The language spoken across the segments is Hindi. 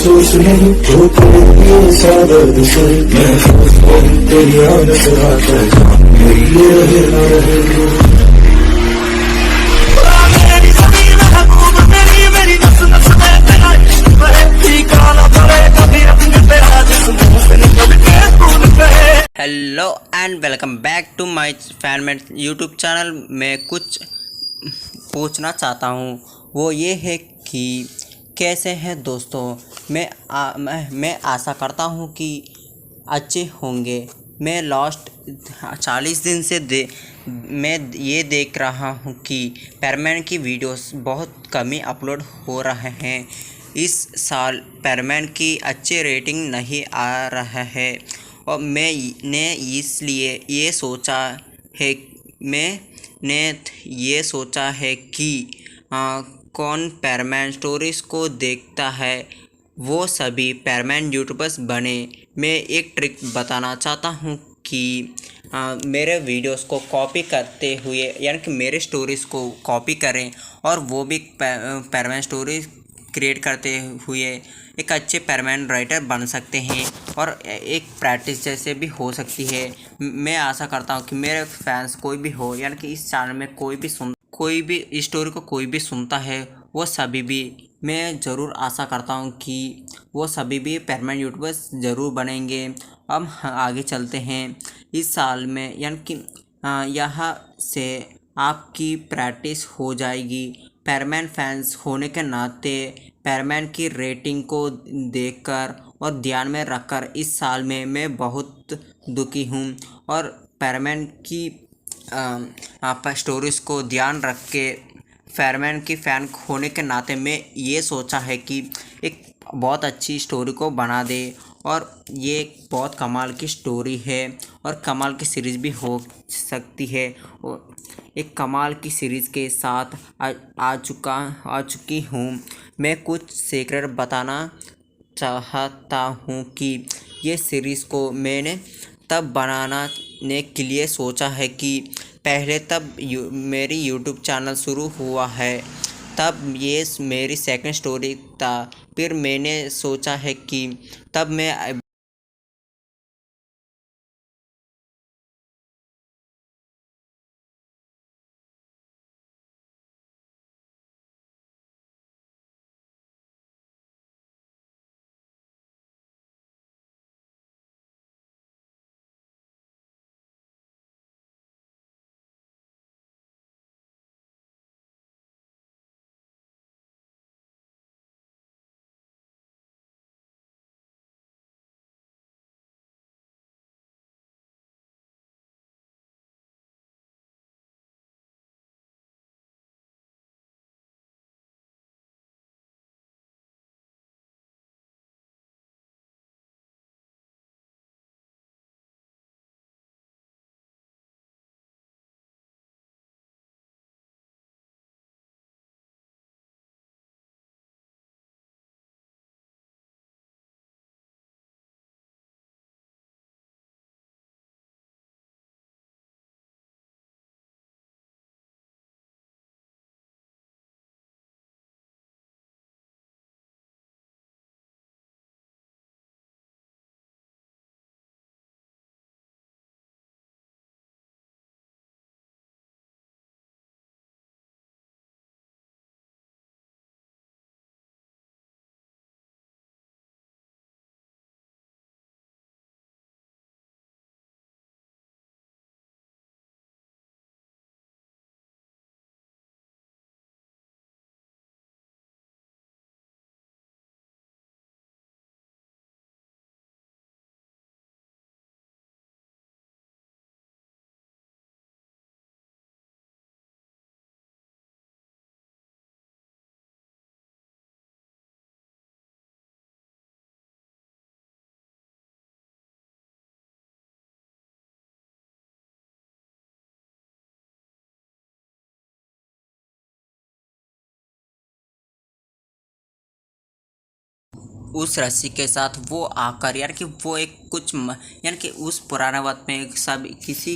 महसूस नहीं होती ये सादर्द से, महफूज नहीं तेरी आदत रात है, जान मेरी ये रहे ना रहे। Hello and welcome back to my fanmate YouTube channel. मैं कुछ पूछना चाहता हूँ, वो ये है कि कैसे हैं दोस्तों। मैं आशा करता हूँ कि अच्छे होंगे। मैं लास्ट 40 दिन से मैं ये देख रहा हूँ कि पैरमैन की वीडियोस बहुत कम ही अपलोड हो रहे हैं। इस साल पैरमैन की अच्छी रेटिंग नहीं आ रहा है और मैंने इसलिए ये सोचा है कि कौन पैरमैन स्टोरीज़ को देखता है वो सभी पैरमैन यूट्यूबर्स बने। मैं एक ट्रिक बताना चाहता हूँ कि मेरे वीडियोस को कॉपी करते हुए, यानी कि मेरे स्टोरीज़ को कॉपी करें और वो भी पैरमैन स्टोरीज क्रिएट करते हुए एक अच्छे पैरमैन राइटर बन सकते हैं और एक प्रैक्टिस जैसे भी हो सकती है। मैं आशा करता हूँ कि मेरे फैंस कोई भी हो, यानी कि इस चैनल में कोई भी इस स्टोरी को कोई भी सुनता है, वो सभी भी, मैं ज़रूर आशा करता हूँ कि वो सभी भी पैरमैन यूट्यूबर्स ज़रूर बनेंगे। अब आगे चलते हैं। इस साल में, यानी कि यहाँ से आपकी प्रैक्टिस हो जाएगी। पैरमैन फैंस होने के नाते पैरमैन की रेटिंग को देखकर और ध्यान में रखकर इस साल में मैं बहुत दुखी हूँ और पैरमैन की स्टोरीज़ को ध्यान रख के पैरमैन की फ़ैन होने के नाते मैं ये सोचा है कि एक बहुत अच्छी स्टोरी को बना दे और ये एक बहुत कमाल की स्टोरी है और कमाल की सीरीज़ भी हो सकती है। और एक कमाल की सीरीज़ के साथ आ चुकी हूँ। मैं कुछ सीक्रेट बताना चाहता हूँ कि ये सीरीज़ को मैंने तब बनाने के लिए सोचा है कि पहले तब मेरी यूट्यूब चैनल शुरू हुआ है, तब ये मेरी सेकंड स्टोरी था। फिर मैंने सोचा है कि तब मैं उस रस्सी के साथ वो आकर यानी कि वो एक कुछ यानी कि उस पुराने वक्त में सब किसी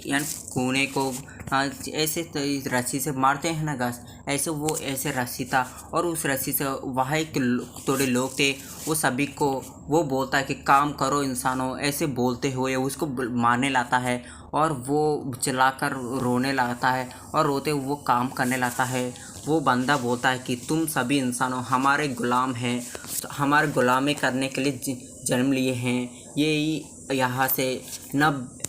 यानी कोने को ऐसे तो रस्सी से मारते हैं ना घास, ऐसे वो ऐसे रस्सी था और उस रस्सी से वहाँ एक थोड़े लोग थे, वो सभी को वो बोलता है कि काम करो इंसानों, ऐसे बोलते हुए उसको मारने लाता है और वो चिल्लाकर रोने लगता है और रोते हुए वो काम करने लगता है। वो बंदा बोलता है कि तुम सभी इंसानों हमारे गुलाम हैं, हमारे गुलामी करने के लिए जन्म लिए हैं। ये यहाँ से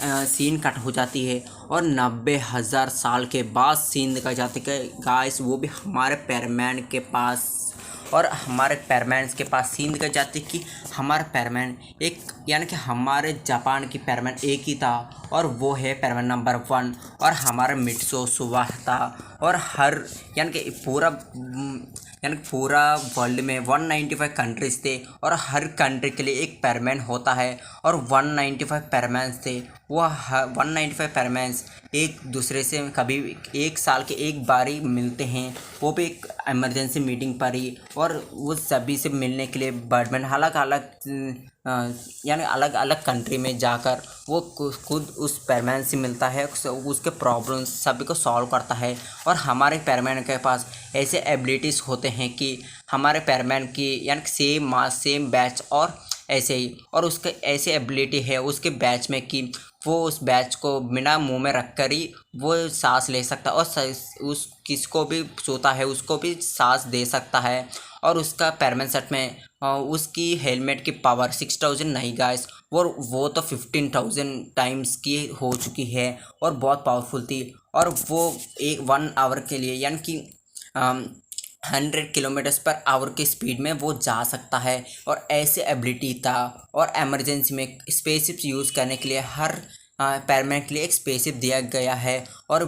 सीन कट हो जाती है और 90,000 साल के बाद सीन दिखाई जाती है गाइस, वो भी हमारे पैरमैन के पास। और हमारे पैरमैन के पास सीन दिखाई जाती है कि हमारा पैरमैन एक यानी कि हमारे जापान की पैरमैन एक ही था और वो है पैरमैन नंबर 1 और हमारा मित्सो सुबह था। और हर यानी कि पूरा वर्ल्ड में 195 कंट्रीज थे और हर कंट्री के लिए एक पैरमैन होता है और 195 पैरमैन्स थे। वो 195 पैरमैन्स एक दूसरे से कभी एक साल के एक बार ही मिलते हैं, वो भी एक इमरजेंसी मीटिंग पर ही। और वो सभी से मिलने के लिए बर्डमैन अलग अलग कंट्री में जाकर वो खुद उस पैरमैन से मिलता है, उसके प्रॉब्लम्स सभी को सॉल्व करता है। और हमारे पैरमैन के पास ऐसे एबिलिटीज़ होते हैं कि हमारे पैरमैन की यानी सेम मास सेम बैच और ऐसे ही, और उसके ऐसे एबिलिटी है उसके बैच में कि वो उस बैच को बिना मुंह में रख कर ही वो सांस ले सकता है और उस किसको भी सोता है उसको भी सांस दे सकता है। और उसका पैरमैन सेट में उसकी हेलमेट की पावर 6000 नहीं गाइस, वो तो 15,000 टाइम्स की हो चुकी है और बहुत पावरफुल थी। और वो 1 आवर के लिए यानी कि 100 किलोमीटर्स पर आवर की स्पीड में वो जा सकता है और ऐसे एबिलिटी था। और इमरजेंसी में स्पेसशिप यूज़ करने के लिए हर पैरमैन के लिए एक स्पेसशिप दिया गया है और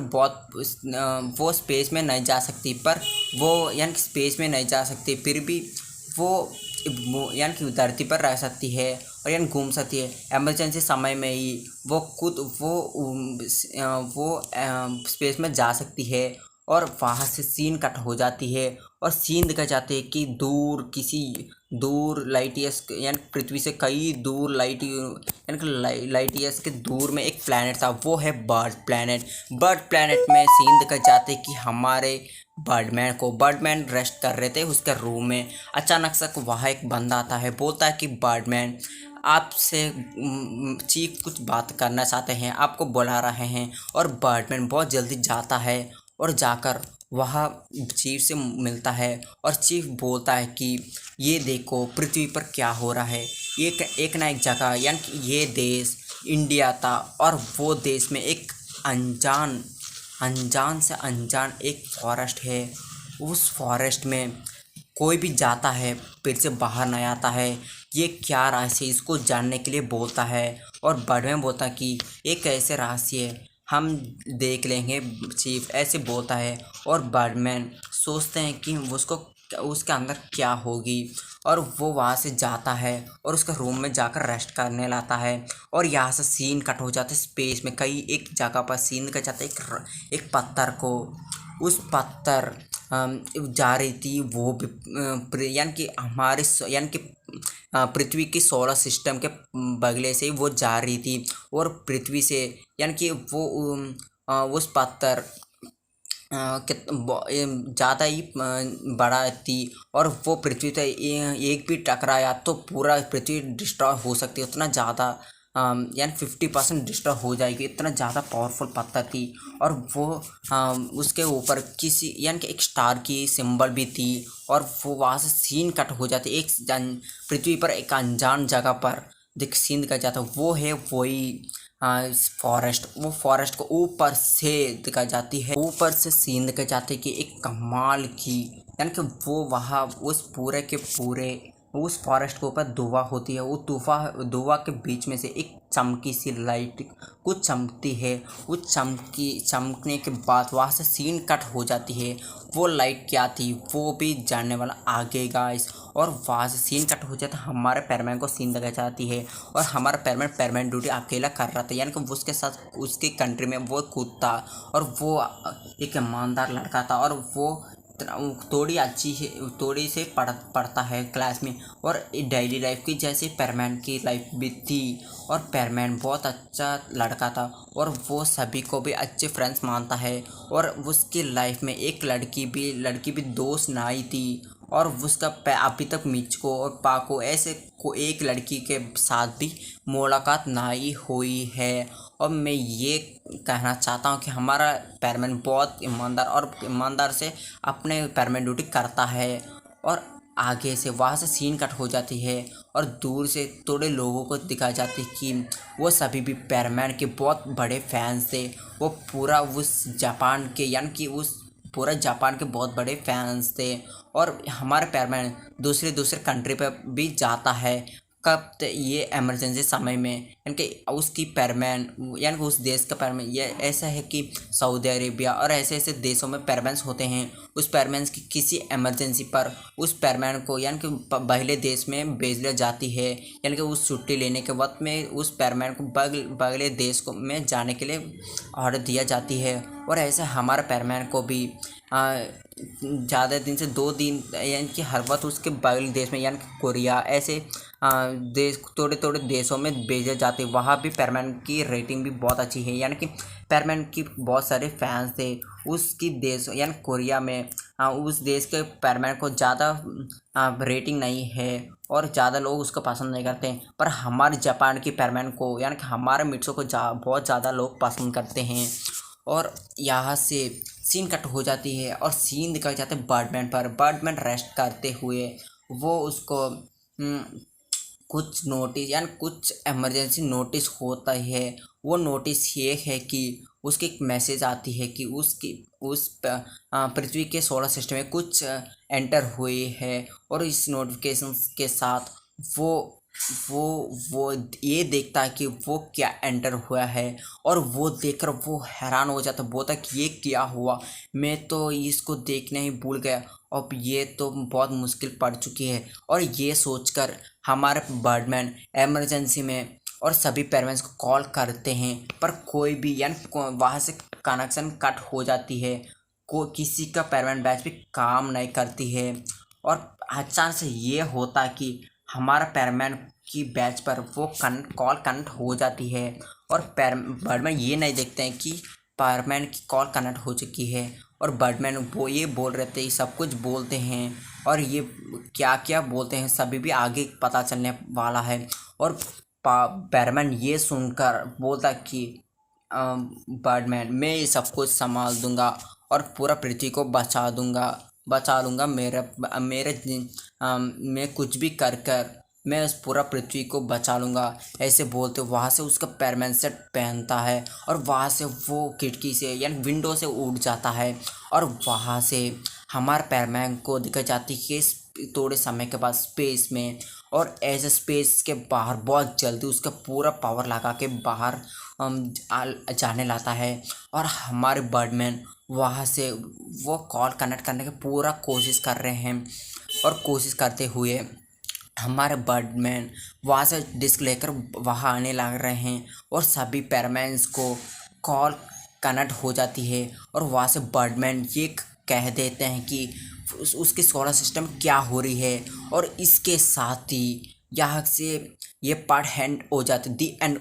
वो स्पेस में नहीं जा सकती, पर वो यानी कि स्पेस में नहीं जा सकती फिर भी वो यानी कि धरती पर रह सकती है और यानी घूम सकती है। इमरजेंसी समय में ही वो खुद वो स्पेस में जा सकती है और वहाँ से सीन कट हो जाती है और सीन दिखा जाते हैं कि दूर लाइट ईयर्स यानी पृथ्वी से कई दूर लाइट ईयर्स के दूर में एक प्लैनेट था, वो है बर्ड प्लैनेट में सीन दिखा जाते हैं कि हमारे बर्डमैन रेस्ट कर रहे थे उसके रूम में। अचानक से वहाँ एक बंदा आता है, बोलता है कि बर्डमैन आपसे चीफ कुछ बात करना चाहते हैं, आपको बुला रहे हैं। और बर्डमैन बहुत जल्दी जाता है और जाकर वहाँ चीफ से मिलता है और चीफ बोलता है कि ये देखो पृथ्वी पर क्या हो रहा है। एक ना एक जगह यानी कि ये देश इंडिया था और वो देश में एक अनजान से अनजान एक फॉरेस्ट है। उस फॉरेस्ट में कोई भी जाता है फिर से बाहर नहीं आता है। ये क्या रहस्य इसको जानने के लिए बोलता है और बर्डमैन बोलता है कि एक ऐसे रहस्य है हम देख लेंगे, चीफ ऐसे बोलता है। और बर्डमैन सोचते हैं कि उसके अंदर क्या होगी और वो वहाँ से जाता है और उसके रूम में जाकर रेस्ट करने लाता है। और यहाँ से सीन कट हो जाता है स्पेस में कई एक जगह पर सीन कट जाता है एक पत्थर को, उस पत्थर जा रही थी वो भी यानी कि पृथ्वी की सोलर सिस्टम के बगले से वो जा रही थी और पृथ्वी से यानी कि वो उस पत्थर ज़्यादा ही बड़ा थी और वो पृथ्वी से एक भी टकराया तो पूरा पृथ्वी डिस्ट्रॉय हो सकती है, उतना ज़्यादा यानी 50% डिस्ट्रॉय हो जाएगी, इतना ज़्यादा पावरफुल पत्थर थी। और वो उसके ऊपर किसी यानी कि एक स्टार की सिंबल भी थी और वो वहाँ से सीन कट हो जाती एक पृथ्वी पर एक अनजान जगह पर सीन दिखा जाता, वो है वही फॉरेस्ट। वो फॉरेस्ट को ऊपर से दिखा जाती है, ऊपर से सीन दिखा जाती है कि एक कमाल की यानी कि वो वहाँ उस पूरे के पूरे उस फॉरेस्ट के ऊपर दुआ होती है। वो दुआ के बीच में से एक चमकी सी लाइट कुछ चमकती है, वो चमकने के बाद वहाँ से सीन कट हो जाती है। वो लाइट क्या थी वो भी जानने वाला आगे गाइस। और वहाँ से सीन कट हो जाता है, हमारे पैरमैन को सीन लगा जाती है और हमारा पैरमैन ड्यूटी अकेला कर रहा था, यानी कि उसके साथ उसकी कंट्री में वो खुद था और वो एक ईमानदार लड़का था और वो थोड़ी अच्छी है, थोड़ी से पढ़ता है क्लास में, और डेली लाइफ की जैसे पैरमैन की लाइफ भी थी। और पैरमैन बहुत अच्छा लड़का था और वो सभी को भी अच्छे फ्रेंड्स मानता है। और उसकी लाइफ में एक लड़की भी दोस्त नहीं थी, और उसका अभी तक मिचको और पाको ऐसे को एक लड़की के साथ भी मुलाकात नहीं हुई है। और मैं ये कहना चाहता हूँ कि हमारा पैरमैन बहुत ईमानदार से अपने पैरमैन ड्यूटी करता है। और आगे से वहाँ से सीन कट हो जाती है और दूर से थोड़े लोगों को दिखाई जाती है कि वो सभी भी पैरमैन के बहुत बड़े फैंस थे। वो पूरा उस जापान के यानी कि उस पूरा जापान के बहुत बड़े फैंस थे। और हमारे पैरमैन दूसरे कंट्री पर भी जाता है ये इमरजेंसी समय में, यानी कि उसकी पैरमैन यानी कि उस देश का पैरमैन, ये ऐसा है कि सऊदी अरेबिया और ऐसे ऐसे देशों में पैरमैन्स होते हैं। उस पैरमैन्स की किसी इमरजेंसी पर उस पैरमैन को यानी कि बगले देश में भेज ली जाती है, यानी कि उस छुट्टी लेने के वक्त में उस पैरमैन को बगले देश को में जाने के लिए ऑर्डर दिया जाती है। और ऐसे हमारे पैरमैन को भी ज़्यादा दिन से 2 दिन यानी कि हर वक्त उसके बगल देश में यानी कि कोरिया ऐसे देश थोड़े देशों में भेजे जाते। वहाँ भी पैरमैन की रेटिंग भी बहुत अच्छी है, यानी कि पैरमैन की बहुत सारे फैंस थे उसकी देश यानी कोरिया में। उस देश के पैरमैन को ज़्यादा रेटिंग नहीं है और ज़्यादा लोग उसको पसंद नहीं करते हैं, पर हमारे जापान की पैरमैन को यानी कि हमारे मिट्सो को बहुत ज़्यादा लोग पसंद करते हैं। और यहाँ से सीन कट हो जाती है और सीन दिखाए जाते हैं बर्डमैन पर। बर्डमैन रेस्ट करते हुए वो उसको कुछ नोटिस यानी कुछ इमरजेंसी नोटिस होता है। वो नोटिस ये है कि उसकी एक मैसेज आती है कि उस पृथ्वी के सोलर सिस्टम में कुछ एंटर हुए है। और इस नोटिफिकेशन के साथ वो ये देखता है कि वो क्या एंटर हुआ है, और वो देखकर वो हैरान हो जाता, बोलता कि ये क्या हुआ, मैं तो इसको देखने ही भूल गया, अब ये तो बहुत मुश्किल पड़ चुकी है। और ये सोचकर हमारे बर्डमैन इमरजेंसी में और सभी पेरेंट्स को कॉल करते हैं, पर कोई भी यानी वहाँ से कनेक्शन कट हो जाती है, किसी का पेरेंट बैच भी काम नहीं करती है। और अचानक से ये होता कि हमारा पैरमैन की बैच पर वो कॉल कनेक्ट हो जाती है, और बर्डमैन ये नहीं देखते हैं कि पैरमैन की कॉल कनेक्ट हो चुकी है। और बर्डमैन वो ये बोल रहे थे, सब कुछ बोलते हैं, और ये क्या क्या बोलते हैं सभी भी आगे पता चलने वाला है। और पैरमैन ये सुनकर बोलता कि बर्डमैन मैं ये सब कुछ संभाल दूंगा और पूरा पृथ्वी को बचा लूँगा मैं कुछ भी कर मैं उस पूरा पृथ्वी को बचा लूँगा, ऐसे बोलते वहाँ से उसका पैरमैन सेट पहनता है और वहाँ से वो खिड़की से यानी विंडो से उड़ जाता है। और वहाँ से हमारे पैरमैन को दिखाई जाती है कि थोड़े समय के बाद स्पेस में, और ऐसे स्पेस के बाहर बहुत जल्दी उसका पूरा पावर लगा के बाहर जाने लाता है। और हमारे बर्डमैन वहाँ से वो कॉल कनेक्ट करने की पूरा कोशिश कर रहे हैं, और कोशिश करते हुए हमारे बर्डमैन वहाँ से डिस्क लेकर वहाँ आने लग रहे हैं, और सभी पैरमैन्स को कॉल कनेक्ट हो जाती है। और वहाँ से बर्डमैन ये कह देते हैं कि उसके सोलर सिस्टम क्या हो रही है। और इसके साथ ही यहाँ से ये पार्ट एंड हो जाती, दी एंड